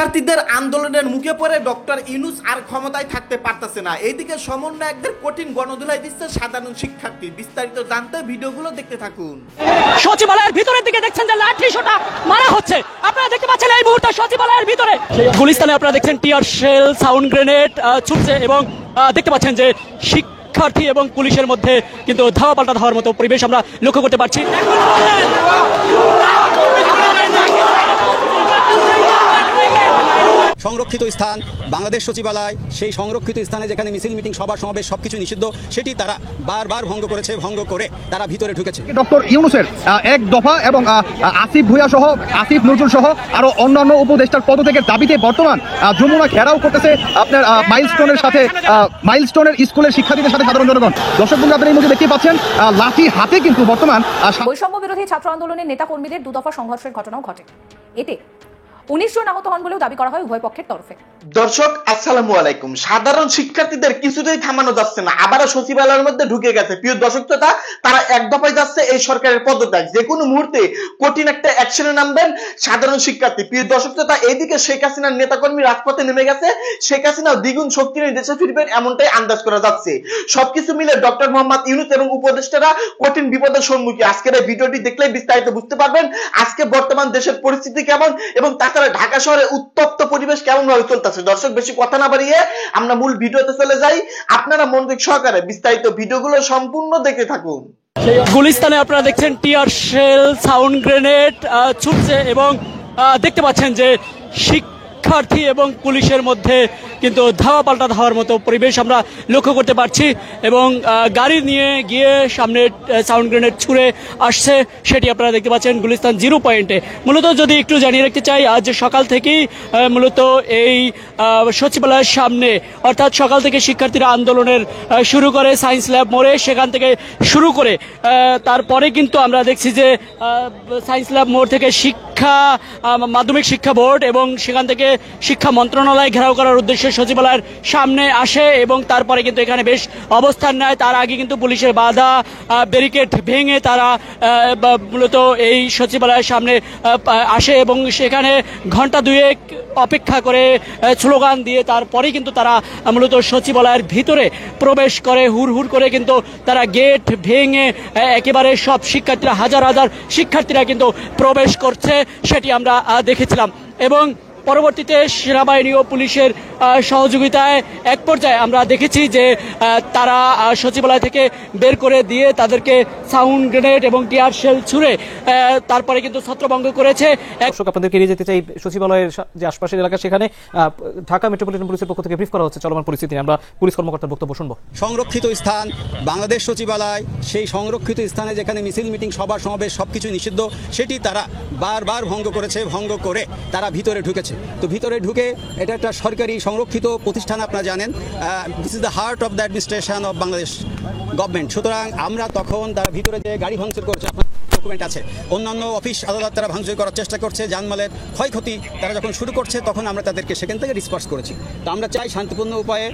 শিক্ষার্থীদের আন্দোলনের মুখে পড়ে ডক্টর ইউনূস আর ক্ষমতায় থাকতে পারতেছে না। এইদিকে সমন্বয়কদের কঠিন গণধুলাই দিচ্ছে সাধারণ শিক্ষার্থী। বিস্তারিত জানতে ভিডিওগুলো দেখতে থাকুন। সচিবালয়ের ভিতরের দিকে দেখছেন যে লাঠি সোটা মারা হচ্ছে। আপনারা দেখতে পাচ্ছেন এই মুহূর্তে সচিবালয়ের ভিতরে গুলিস্তানে আপনারা দেখছেন টিয়ার শেল, সাউন্ড গ্রেনেড ছুটছে এবং দেখতে পাচ্ছেন যে শিক্ষার্থী এবং পুলিশের মধ্যে কিন্তু ধাওয়া পাল্টা ধাওয়ার মতো পরিবেশ আমরা লক্ষ্য করতে পারছি। সংরক্ষিত স্থান বাংলাদেশ সচিবালয়, সেই সংরক্ষিত স্থানে যেখানে মিছিল মিটিং সভা সমাবেশ সবকিছু নিষিদ্ধ, সেটি তারা বারবার ভঙ্গ করেছে, ভঙ্গ করে তারা ভিতরে ঢুকেছে। ডক্টর ইউনূসের এক দফা এবং আসিফ ভুঁইয়া সহ আসিফ নজরুল সহ আরো অন্যান্য উপদেষ্টার পদত্যাগের দাবিতে বর্তমান যমুনা ঘেরাও করতেছে আপনার মাইলস্টোনের স্কুলের শিক্ষার্থীদের সাথে সাধারণ জনগণ। দর্শক বন্ধু, আপনারা এই মুহূর্তে দেখতে পাচ্ছেন লাঠি হাতে কিন্তু বর্তমান বৈষম্য বিরোধী ছাত্র আন্দোলনের নেতা কর্মীদের দুদফা সংঘর্ষের ঘটনাও ঘটে। এতে 19 জন আহত হন বলেও দাবি করা হয় উভয় পক্ষের তরফে। দর্শক আসসালামু আলাইকুম। সাধারণ শিক্ষার্থীদের কিছুতেই থামানো যাচ্ছে না, আবারও সচিবালয়ের মধ্যে ঢুকে গেছে। প্রিয় দর্শক শ্রোতা, তারা এক দফায় যাচ্ছে এই সরকারের পদত্যাগ। যে কোনো মুহূর্তে কঠিন একটা অ্যাকশনে নামবেন সাধারণ শিক্ষার্থী। প্রিয় দর্শক শ্রোতা, এইদিকে শেখ হাসিনার নেতাকর্মী রাজপথে নেমে গেছে। শেখ হাসিনা দ্বিগুণ শক্তি নিয়ে দেশে ফিরবেন এমনটাই আন্দাজ করা যাচ্ছে। সবকিছু মিলে ডক্টর মোহাম্মদ ইউনূস এবং উপদেষ্টারা কঠিন বিপদের সম্মুখীন। আজকের এই ভিডিওটি দেখলে বিস্তারিত বুঝতে পারবেন আজকে বর্তমান দেশের পরিস্থিতি কেমন এবং তাছাড়া ঢাকা শহরে উত্তপ্ত পরিবেশ কেমন ভাবে চলতেছে। দর্শক, বেশি কথা না বাড়িয়ে আমরা মূল ভিডিওতে চলে যাই। আপনারা মনোযোগ সহকারে বিস্তারিত ভিডিওগুলো সম্পূর্ণ দেখতে থাকুন। গুলিস্তানে আপনারা দেখছেন টিয়ার শেল, সাউন্ড গ্রেনেড ছুটছে এবং দেখতে পাচ্ছেন যে শিক্ষার্থী এবং পুলিশের মধ্যে কিন্তু ধাওয়া পাল্টা ধাওয়ার মতো পরিবেশ আমরা লক্ষ্য করতে পারছি এবং গাড়ি নিয়ে গিয়ে সামনে সাউন্ড গ্রেনেড ছুড়ে আসছে, সেটি আপনারা দেখতে পাচ্ছেন গুলিস্তান 0 পয়েন্টে। মূলত যদি একটু জানিয়ে রাখতে চাই, আজ সকাল থেকেই মূলত এই সচিবালয়ের সামনে অর্থাৎ সকাল থেকে শিক্ষার্থীরা আন্দোলনের শুরু করে সায়েন্স ল্যাব মোড়ে, সেখান থেকে শুরু করে তারপরে কিন্তু আমরা দেখছি যে সায়েন্স ল্যাব মোড় থেকে মাধ্যমিক শিক্ষা বোর্ড এবং সেখান থেকে শিক্ষা মন্ত্রণালয় ঘেরাও করার উদ্দেশ্যে সচিবালয়ের সামনে আসে এবং তারপরে কিন্তু এখানে বেশ অবস্থান নেয়। তার আগে কিন্তু পুলিশের বাধা ব্যারিকেড ভেঙে তারা মূলত এই সচিবালয়ের সামনে আসে এবং সেখানে ঘন্টা দুয়েক অপেক্ষা করে স্লোগান দিয়ে তারপরে কিন্তু তারা মূলত সচিবালয়ের ভিতরে প্রবেশ করে। হুড় করে কিন্তু তারা গেট ভেঙে একেবারে সব শিক্ষার্থীরা, হাজার হাজার শিক্ষার্থীরা কিন্তু প্রবেশ করছে, সেটি আমরা দেখেছিলাম এবং পরবর্তীতে সেনাবাহিনী ও পুলিশের সহযোগিতায় এক পর্যায়ে আমরা দেখেছি যে তারা সচিবালয় থেকে বের করে দিয়ে তাদেরকে সাউন্ড গ্রেনেড এবং টিয়ার শেল ছুড়ে তারপরে কিন্তু ছত্রভঙ্গ করেছে। আপনাদেরকে নিয়ে যেতে চাই সচিবালয়ের যে আশপাশের এলাকা, সেখানে ঢাকা মেট্রোপলিটন পুলিশের পক্ষ থেকে ব্রিফ করা হচ্ছে চলমান পরিস্থিতি। আমরা পুলিশ কর্মকর্তার বক্তব্য শুনবো। সংরক্ষিত স্থান বাংলাদেশ সচিবালয়, সেই সংরক্ষিত স্থানে যেখানে মিছিল মিটিং সভা সমাবেশ সবকিছু নিষিদ্ধ, সেটি তারা বারবার ভঙ্গ করেছে, ভঙ্গ করে তারা ভিতরে ঢুকেছে। তো ভিতরে ঢুকে এটা একটা সরকারি সংরক্ষিত প্রতিষ্ঠান, আপনারা জানেন this is the heart of the administration of Bangladesh government. সুতরাং আমরা তখন তারা ভিতরে যে গাড়ি ভাঙচুর করছে, ডকুমেন্ট আছে, অন্যান্য অফিস আদালত তারা ভাঙচুর করার চেষ্টা করছে, জানমালের ক্ষয়ক্ষতি তারা যখন শুরু করছে তখন আমরা তাদেরকে সেখান থেকে ডিসপার্স করেছি। তো আমরা চাই শান্তিপূর্ণ উপায়ে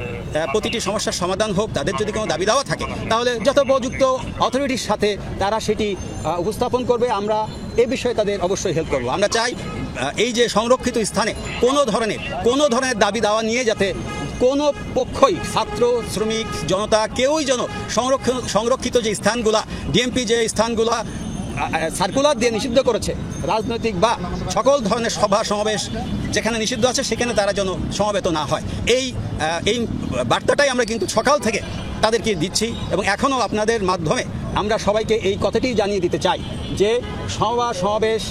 প্রতিটি সমস্যার সমাধান হোক। তাদের যদি কোনো দাবি দাওয়া থাকে তাহলে যথোপযুক্ত অথরিটির সাথে তারা সেটি উপস্থাপন করবে। আমরা এ বিষয়ে তাদের অবশ্যই হেল্প করবো। আমরা চাই এই যে সংরক্ষিত স্থানে কোনো ধরনের দাবি দাওয়া নিয়ে যাতে কোনো পক্ষই, ছাত্র, শ্রমিক, জনতা, কেউই যেন সংরক্ষিত যে স্থানগুলা, ডিএমপি যে স্থানগুলা সার্কুলার দিয়ে নিষিদ্ধ করেছে, রাজনৈতিক বা সকল ধরনের সভা সমাবেশ যেখানে নিষিদ্ধ আছে সেখানে তারা যেন সমবেত না হয়। এই বার্তাটাই আমরা কিন্তু সকাল থেকে তাদেরকে দিচ্ছি এবং এখনও আপনাদের মাধ্যমে আমরা সবাইকে এই কথাটি জানিয়ে দিতে চাই যে সভা সমাবেশ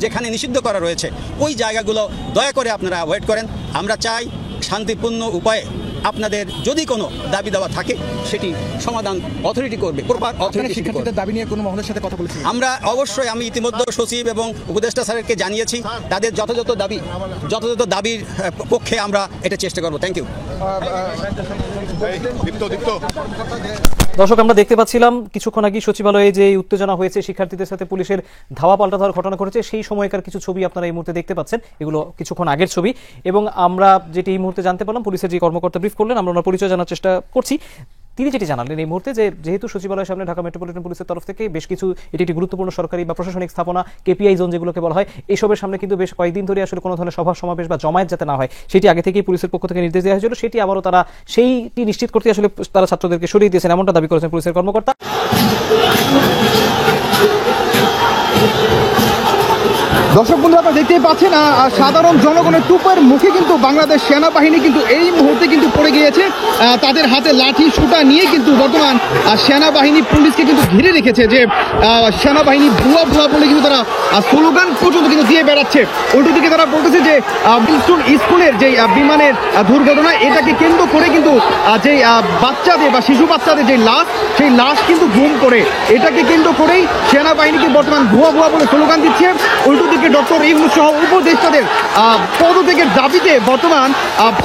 যেখানে নিষিদ্ধ করা রয়েছে ওই জায়গাগুলো দয়া করে আপনারা অ্যাভয়েড করেন। আমরা চাই শান্তিপূর্ণ উপায়ে আপনাদের যদি কোনো দাবি দেওয়া থাকে সেটি সমাধান অথরিটি করবে, প্রপার অথরিটি। শিক্ষার্থীদের দাবি নিয়ে কোনো মহলের সাথে কথা বলেছি আমরা অবশ্যই, আমি ইতিমধ্যে সচিব এবং উপদেষ্টা স্যারকে জানিয়েছি, তাদের যথাযথ দাবির পক্ষে আমরা এটা চেষ্টা করবো। Thank you. দর্শক, আমরা দেখতে পাচ্ছিলাম কিছুক্ষণ আগে সচিবালয়ে যে উত্তেজনা হয়েছে, শিক্ষার্থীদের সাথে পুলিশের ধাওয়া পাল্টা ধাওয়ার ঘটনা ঘটেছে, সেই সময়কার কিছু ছবি আপনারা এই মুহূর্তে দেখতে পাচ্ছেন। এগুলো কিছুক্ষণ আগের ছবি এবং আমরা যেটি এই মুহূর্তে জানতে পারলাম, পুলিশের যে কর্মকর্তা ব্রিফ করলেন, আমরা ওনার পরিচয় জানার চেষ্টা করছি। তিনি যেটি জানালেন এই মুহূর্তে যে যেহেতু সচিবালয়ের সামনে ঢাকা মেট্রোপলিটন পুলিশের তরফ থেকে বেশ কিছু এটি একটি গুরুত্বপূর্ণ সরকারি বা প্রশাসনিক স্থাপনা, কেপিআই জোন যেগুলোকে বলা হয়, এইসবের সামনে কিন্তু বেশ কয়েকদিন ধরে আসলে কোনো ধরনের সভা সমাবেশ বা জমায়েত যাতে না হয় সেটি আগে থেকেই পুলিশের পক্ষ থেকে নির্দেশ দেওয়া হয়েছিল। সেটি আবারও তারা সেইটি নিশ্চিত করতে আসলে তারা ছাত্রদেরকে সরিয়ে দিয়েছেন, এমনটা দাবি করেছেন পুলিশের কর্মকর্তা। দর্শক বন্ধু, আপনারা দেখতেই পাচ্ছেন সাধারণ জনগণের টুপের মুখে কিন্তু বাংলাদেশ সেনাবাহিনী কিন্তু এই মুহূর্তে কিন্তু পড়ে গিয়েছে। তাদের হাতে লাঠি সুটা নিয়ে কিন্তু বর্তমান সেনাবাহিনী পুলিশকে কিন্তু ঘিরে রেখেছে, যে সেনাবাহিনী ভুয়া ভুয়া বলে কিন্তু তারা স্লোগান পর্যন্ত কিন্তু দিয়ে বেড়াচ্ছে। উল্টো দিকে তারা বলতেছে যে স্কুলের যে বিমানের দুর্ঘটনা, এটাকে কেন্দ্র করে কিন্তু যে বাচ্চাদের বা শিশু বাচ্চাদের যে লাশ, সেই লাশ কিন্তু গুম করে, এটাকে কেন্দ্র করেই সেনাবাহিনীকে বর্তমান ভুয়া ভুয়া বলে স্লোগান দিচ্ছে। উল্টো দিকে ডক্টর ইউনূস সহ উপদেষ্টাদের পদত্যাগের দাবিতে বর্তমান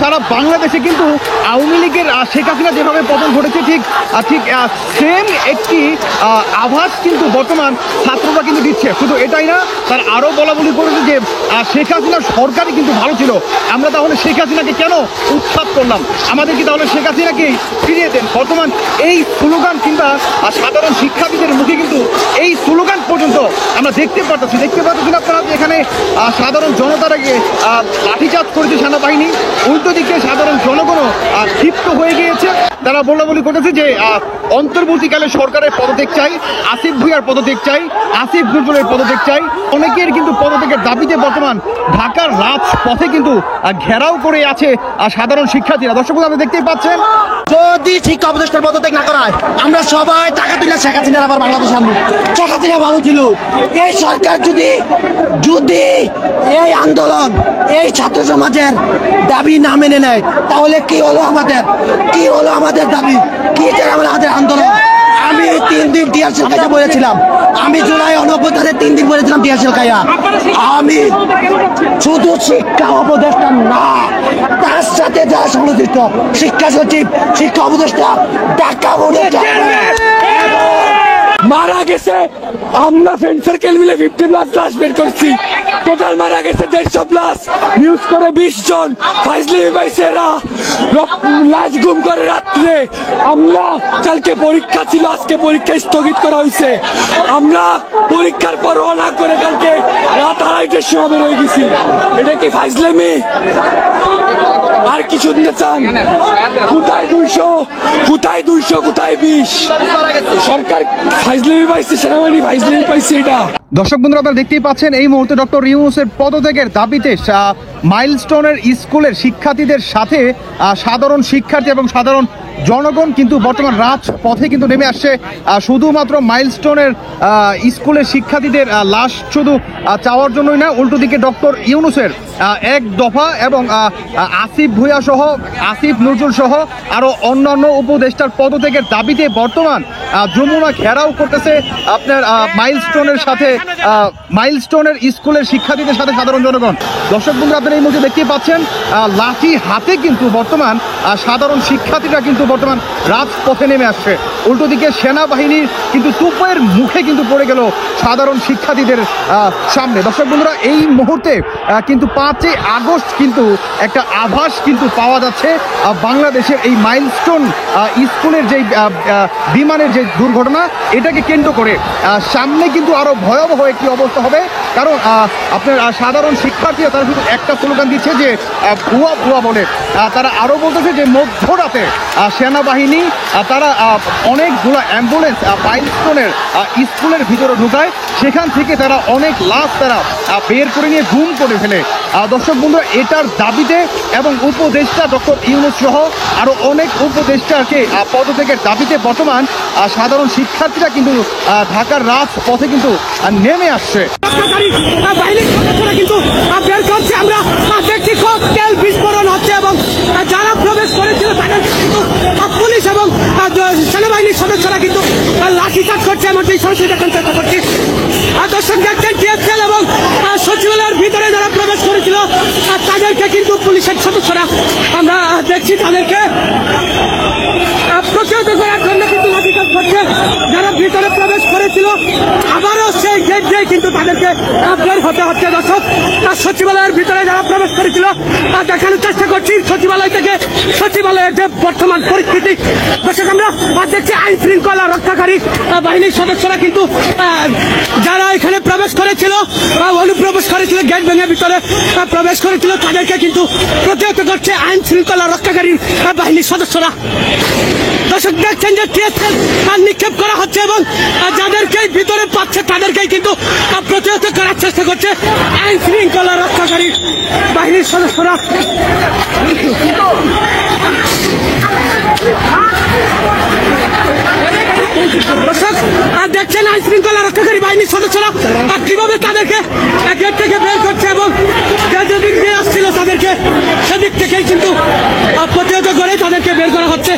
সারা বাংলাদেশে কিন্তু আওয়ামী লীগের শেখ হাসিনা যেভাবে পতন ঘটেছে ঠিক সেম একটি আভাস কিন্তু বর্তমান ছাত্ররা কিন্তু দিচ্ছে। শুধু এটাই না, তার আরও বলা বলি করেছে যে শেখ হাসিনার সরকারই কিন্তু ভালো ছিল, আমরা তাহলে শেখ হাসিনাকে কেন উৎখাত করলাম, আমাদেরকে তাহলে শেখ হাসিনাকে ফিরিয়ে দেন। বর্তমান এই স্লোগান কিংবা সাধারণ শিক্ষার্থীদের মুখে কিন্তু এই স্লোগান পর্যন্ত আমরা দেখতে পাচ্ছি আপনারা এখানে সাধারণ জনতারাকে লাঠিচার্জ করেছে সেনাবাহিনী। উল্টো দিকে সাধারণ জনগণও ক্ষিপ্ত হয়ে গিয়েছে, তারা বলা বলি করেছে যে অন্তর্বর্তীকালে সরকারের পদত্যাগ চাই, আসিফ ভুঁইয়ার পদত্যাগ চাই, আসিফ নজরুলের পদত্যাগ চাই। অনেকের কিন্তু পদত্যাগের দাবিতে বর্তমান ঢাকার রাজপথে কিন্তু ঘেরাও করে আছে সাধারণ শিক্ষার্থীরা। দর্শক আপনারা দেখতেই পাচ্ছেন, যদি শিক্ষা উপদেষ্টার পদত্যাগ না করায় আমরা সবাই টাকা তুলে শেখ হাসিনার আবার বাংলাদেশ আনবো। শেখ হাসিনা ভালো ছিল, এই সরকার যদি এই আন্দোলন, এই ছাত্র সমাজের দাবি না মেনে নেয় তাহলে কি হলো আমাদের দাবি, কি আমাদের আন্দোলন। আমি 3 দিন টিয়ারশেল খাইতে বলেছিলাম, আমি জুলাই 89 3 দিন বলেছিলাম টিয়ারশেল খাইয়া। আমি শুধু শিক্ষা উপদেষ্টা না, তার সাথে যারা সংশ্লিষ্ট শিক্ষা সচিব, শিক্ষা উপদেষ্টা, ঢাকা বোর্ডের মারা গেছে। আমরা ফ্রেন্ড সার্কেল মিলে 50+ লাশ বের করছি, টোটাল মারা গেছে 150+, নিউজ করে 20 জন ফাইজলামি পাইছে, এরা লাশ গুম করে রাত্রে। আমরা কালকে পরীক্ষা ছিল, আজকে পরীক্ষা স্থগিত করা হয়েছে। আমরা পরীক্ষার পর না করে কালকে রাত 2:30টার সময় বের হয়ে গেছি। এটা কি ফাইজলামি? আর কি শুনতে চান? কোথায় 200, কোথায় 20, সরকার ফাইজলামি পাইছে, সেনাবাহিনী ফাইজলামি পাইছে। এটা দর্শক বন্ধুরা আপনারা দেখতেই পাচ্ছেন এই মুহূর্তে ডক্টর ইউনূসের পদত্যাগের দাবিতে মাইলস্টোনের স্কুলের শিক্ষার্থীদের সাথে সাধারণ শিক্ষার্থী এবং সাধারণ জনগণ কিন্তু বর্তমান রাজপথে কিন্তু নেমে আসছে। শুধুমাত্র মাইলস্টোনের স্কুলের শিক্ষার্থীদের লাশ শুধু চাওয়ার জন্যই না, উল্টো দিকে ডক্টর ইউনূসের এক দফা এবং আসিফ ভুঁইয়া সহ, আসিফ নজরুল সহ আরও অন্যান্য উপদেষ্টার পদত্যাগের দাবিতে বর্তমান যমুনা ঘেরাও করতেছে আপনার মাইলস্টোনের স্কুলের শিক্ষার্থীদের সাথে সাধারণ জনগণ। দর্শক বন্ধু আপনারা এই মুহূর্তে দেখতে পাচ্ছেন লাঠি হাতে কিন্তু বর্তমান সাধারণ শিক্ষার্থীরা কিন্তু বর্তমান রাজপথে নেমে আসছে। উল্টো দিকে সেনাবাহিনীর কিন্তু টুপের মুখে কিন্তু পড়ে গেল সাধারণ শিক্ষার্থীদের সামনে। দর্শক বন্ধুরা এই মুহূর্তে কিন্তু 5ই আগস্ট কিন্তু একটা আভাস কিন্তু পাওয়া যাচ্ছে বাংলাদেশের এই মাইলস্টোন স্কুলের যে বিমানের যে দুর্ঘটনা, এটাকে কেন্দ্র করে সামনে কিন্তু আরো ভয়াবহ একটি অবস্থা হবে। কারণ আপনার সাধারণ শিক্ষার্থীরা তারা শুধু একটা স্লোগান দিচ্ছে যে ভুয়া বলে। তারা আরো বলতেছে যে মধ্যরাতে সেনাবাহিনী তারা অনেকগুলো অ্যাম্বুলেন্স মাইলস্টোনের স্কুলের ভিতরে ঢুকায়, সেখান থেকে তারা অনেক লাশ তারা বের করে নিয়ে গুম করে ফেলে। দর্শক বন্ধুরা এটার দাবিতে এবং উপদেষ্টা ডক্টর ইউনূস সহ আরো অনেক উপদেষ্টাকে পদত্যাগের দাবিতে বর্তমান সাধারণ শিক্ষার্থীরা কিন্তু ঢাকার রাজপথে কিন্তু নেমে আসছে। কিন্তু বের করছে, আমরা দেখছি ককটেল বিস্ফোরণ হচ্ছে এবং যারা প্রবেশ করেছিল তাদের কিন্তু পুলিশ এবং সেনাবাহিনীর সদস্যরা কিন্তু লাঠিচার্জ করছে, এমনকি সরাসরি দেখার চেষ্টা করছি। দর্শক দেখছেন টিএসএল এবং সচিবালয়ের ভিতরে যারা প্রবেশ করেছিল তাদেরকে কিন্তু পুলিশের সদস্যরা আমরা দেখছি তাদেরকে প্রতিহত করার জন্য কিন্তু লাঠিচার্জ করছে। যারা ভিতরে প্রবেশ করেছিল আবারও সেই গেট দিয়ে কিন্তু তাদেরকে বের হতে হচ্ছে। দর্শক, সচিবালয়ের ভিতরে যারা প্রবেশ করেছিল দেখানোর চেষ্টা করছি সচিবালয় থেকে সচিবালয়ের যে বর্তমান পরিস্থিতি। দর্শক, আমরা দেখছি আইন শৃঙ্খলা রক্ষাকারী বাহিনীর সদস্যরা কিন্তু যারা এখানে প্রবেশ করেছিল বা অনুপ্রবেশ করেছিল, গেট ভেঙে ভিতরে প্রবেশ করেছিল, তাদেরকে কিন্তু প্রতিহত করছে আইন শৃঙ্খলা রক্ষাকারী বাহিনীর সদস্যরা। দর্শক, দেখছেন যে টিএসএল নিক্ষেপ করা হচ্ছে এবং যাদেরকেই ভিতরে পাচ্ছে তাদেরকেই কিন্তু প্রতিহত করার চেষ্টা করছে আইন শৃঙ্খলা রক্ষাকারী বাহিনীর সদস্যরা। দর্শক, দেখছেন আইন শৃঙ্খলা রক্ষাকারী বাহিনীর সদস্যরা কিভাবে তাদেরকে গেট থেকে বের করছে এবং যেদিক দিয়ে আসছিল তাদেরকে সেদিক থেকেই কিন্তু প্রতিহত করে তাদেরকে বের করা হচ্ছে।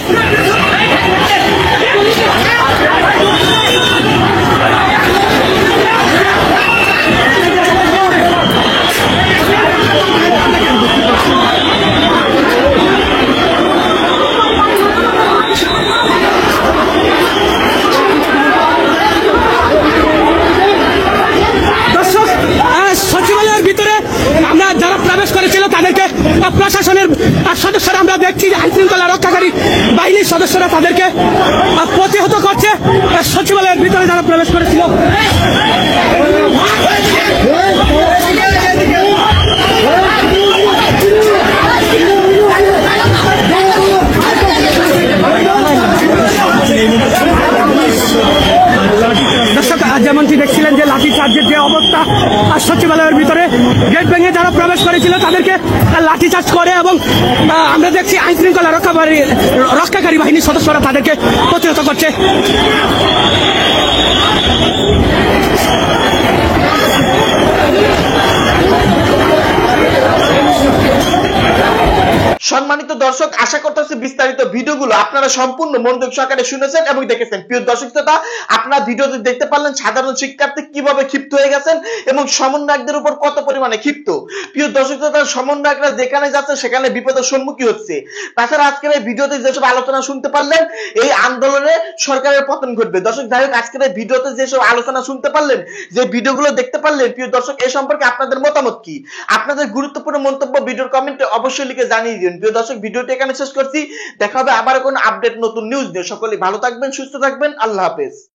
সচিবালয়ের ভিতরে আমরা যারা প্রবেশ করেছিল তাদেরকে প্রশাসনের সদস্যরা আমরা দেখছি আইন শৃঙ্খলা রক্ষাকারী বাহিনীর সদস্যরা তাদেরকে প্রতিহত করছে। সচিবালয়ের ভিতরে যারা প্রবেশ করেছিল যেমনটি দেখছিলেন যে লাঠি চার্জের যে অবস্থা সচিবালয়ের ভিতরে গেট ভেঙে যারা প্রবেশ করেছিল তাদেরকে লাঠি চার্জ করে এবং আমরা দেখছি আইন শৃঙ্খলা রক্ষাকারী বাহিনীর সদস্যরা তাদেরকে প্রতিহত করছে। সম্মানিত দর্শক, আশা করতেছি বিস্তারিত ভিডিওগুলো আপনারা সম্পূর্ণ মনোযোগ সহকারে শুনেছেন এবং দেখেছেন। প্রিয় দর্শক শ্রোতা, আপনারা ভিডিওতে দেখতে পারলেন সাধারণ শিক্ষার্থী কিভাবে ক্ষিপ্ত হয়ে গেছেন এবং সমন্বয়কদের উপর কত পরিমাণে ক্ষিপ্ত। প্রিয় দর্শক শ্রোতা, সমন্বয়করা যেখানে যাচ্ছে সেখানে বিপদের সম্মুখীন হচ্ছে। তাছাড়া আজকের এই ভিডিওতে যেসব আলোচনা শুনতে পারলেন, এই আন্দোলনে সরকারের পতন ঘটবে। দর্শক, যাই হোক, আজকের এই ভিডিওতে যেসব আলোচনা শুনতে পারলেন, যে ভিডিওগুলো দেখতে পারলেন, প্রিয় দর্শক, এই সম্পর্কে আপনাদের মতামত কি? আপনাদের গুরুত্বপূর্ণ মন্তব্য ভিডিওর কমেন্টে অবশ্যই লিখে জানিয়ে দিন। প্রিয় দর্শক, ভিডিওটি এখানে শেষ করছি। দেখা হবে আবার কোনো আপডেট নতুন নিউজ নিয়ে। সকলে ভালো থাকবেন, সুস্থ থাকবেন। আল্লাহ হাফেজ।